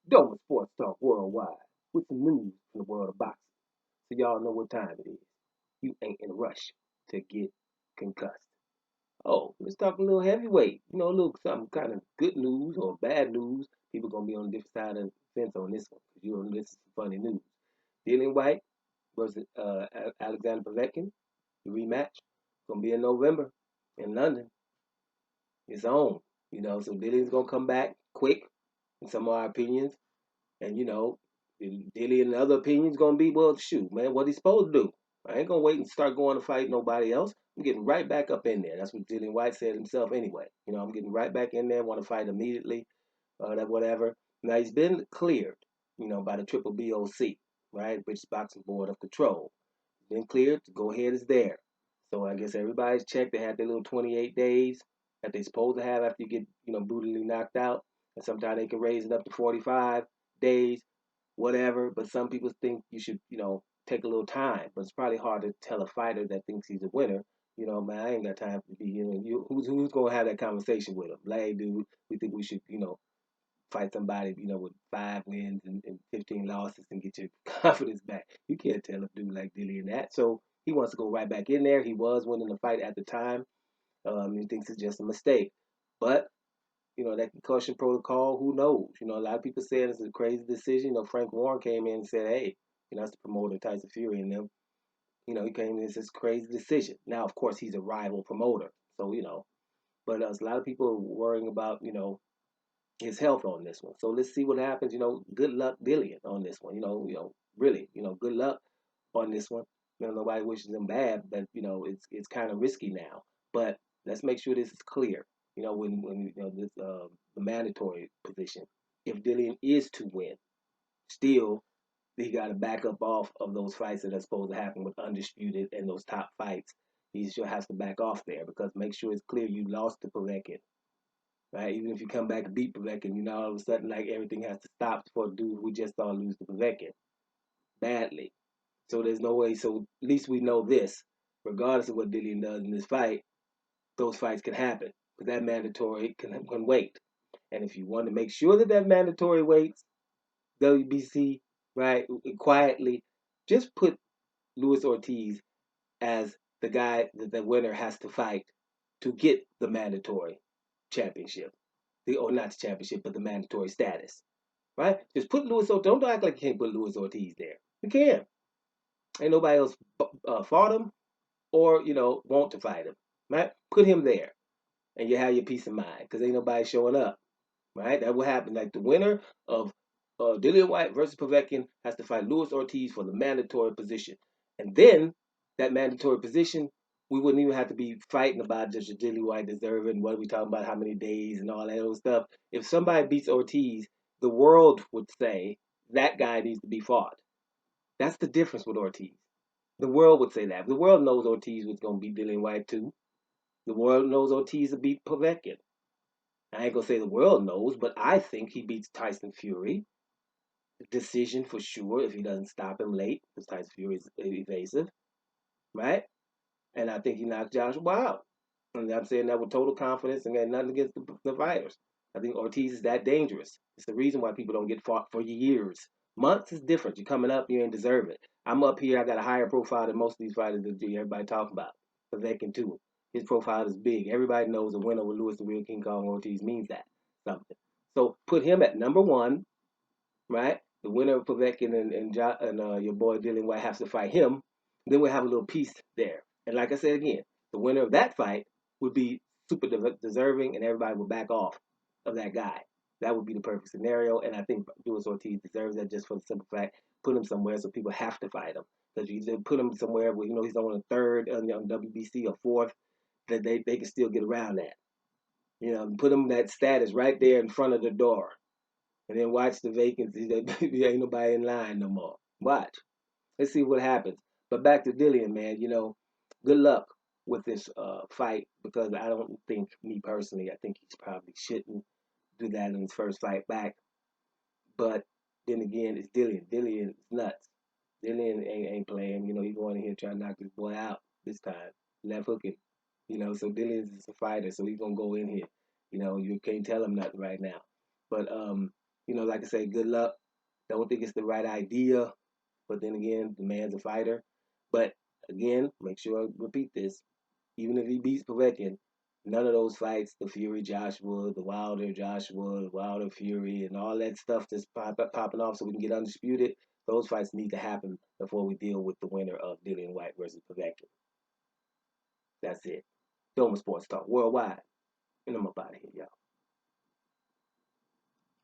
Dover Sports Talk Worldwide with some news from the world of boxing. So y'all know what time it is. You ain't in a rush to get concussed. Oh, let's talk a little heavyweight. You know, a little something kind of good news or bad news. People gonna be on a different side of the fence on this one because you know this is some funny news. Dillian Whyte versus Alexander Povetkin, the rematch, gonna be in November in London. It's on. You know, so Dillian's gonna come back quick in some of our opinions. And you know, Dilly and the other opinions gonna be, well, shoot, man, what he supposed to do? I ain't gonna wait and start going to fight nobody else. I'm getting right back up in there. That's what Dillian Whyte said himself anyway. You know, I'm getting right back in there, want to fight immediately, that whatever. Now he's been cleared, you know, by the Triple BOC, right? British Boxing Board of Control. Been cleared. The go ahead is there. So I guess everybody's checked. They had their little 28 days that they're supposed to have after you get, you know, brutally knocked out. And sometimes they can raise it up to 45 days, whatever. But some people think you should, you know, take a little time. But it's probably hard to tell a fighter that thinks he's a winner. You know, man, I ain't got time to be, you know, who's gonna have that conversation with him? Like, hey, dude, we think we should, you know, fight somebody, you know, with 5 wins and 15 losses and get your confidence back. You can't tell a dude like Dillian that. So he wants to go right back in there. He was winning the fight at the time. He thinks it's just a mistake. But, you know, that concussion protocol, who knows? You know, a lot of people saying it's a crazy decision. You know, Frank Warren came in and said, hey, you know, that's the promoter, Tyson Fury, and them. You know, he came in and said it's a crazy decision. Now, of course, he's a rival promoter. So, you know, but a lot of people are worrying about, you know, his health on this one. So let's see what happens. You know, good luck, Dillian, on this one. Really, you know, good luck on this one. You know, nobody wishes him bad, but you know, it's kind of risky now. But let's make sure this is clear. You know, when you know this the mandatory position. If Dillian is to win, still he got to back up off of those fights that are supposed to happen with undisputed and those top fights. He still has to back off there because make sure it's clear you lost to Povetkin, right? Even if you come back and beat Povetkin, you know, all of a sudden, like, everything has to stop for a dude who just saw lose to Povetkin badly. So there's no way. So at least we know this. Regardless of what Dillian does in this fight, those fights can happen. But that mandatory can wait. And if you want to make sure that that mandatory waits, WBC, right, quietly, just put Luis Ortiz as the guy that the winner has to fight to get the mandatory championship. Or not the championship, but the mandatory status, right? Just put Luis Ortiz. Don't act like you can't put Luis Ortiz there. You can. Ain't nobody else fought him or you know want to fight him, right? Put him there, and you have your peace of mind because ain't nobody showing up, right? That will happen. Like the winner of Dillian Whyte versus Povetkin has to fight Luis Ortiz for the mandatory position, and then that mandatory position, we wouldn't even have to be fighting about does Dillian Whyte deserve it and what are we talking about, how many days and all that other stuff. If somebody beats Ortiz, the world would say that guy needs to be fought. That's the difference with Ortiz. The world would say that. The world knows Ortiz was going to beat Dillian Whyte too. The world knows Ortiz will beat Povetkin. I ain't gonna say the world knows, but I think he beats Tyson Fury. Decision for sure if he doesn't stop him late, because Tyson Fury is evasive, right? And I think he knocks Joshua out. And I'm saying that with total confidence and got nothing against the fighters. I think Ortiz is that dangerous. It's the reason why people don't get fought for years. Months is different. You're coming up, you ain't deserve it. I'm up here, I got a higher profile than most of these fighters that everybody talking about. Povetkin too. His profile is big. Everybody knows a winner with Louis the Real King Kong Ortiz means that something. So put him at number one, right? The winner of Povetkin and your boy Dillian White has to fight him. Then we'll have a little peace there. And like I said again, the winner of that fight would be super deserving, and everybody would back off of that guy. That would be the perfect scenario, and I think Luis Ortiz deserves that just for the simple fact put him somewhere so people have to fight him. Because you either put him somewhere where you know he's on a third on WBC or fourth, that they can still get around that. You know, put him that status right there in front of the door and then watch the vacancy. There ain't nobody in line no more. Watch. Let's see what happens. But back to Dillian, man. You know, good luck with this fight because I don't think, me personally, I think he probably shouldn't do that in his first fight back. But then again, it's Dillian. Dillian is nuts. Dillian ain't playing. You know, he going in here trying to knock this boy out this time. Left hooking. You know, so Dillian is a fighter, so he's gonna go in here. You know, you can't tell him nothing right now. But you know, like like I say, good luck. Don't think it's the right idea, but then again, the man's a fighter. But again, make sure I repeat this. Even if he beats Povetkin, none of those fights, the Fury Joshua, the Wilder Joshua, the Wilder Fury, and all that stuff that's popping off so we can get undisputed, those fights need to happen before we deal with the winner of Dillian Whyte versus Povetkin. That's it. Doma Sports Talk Worldwide. And I'm up out of here, y'all.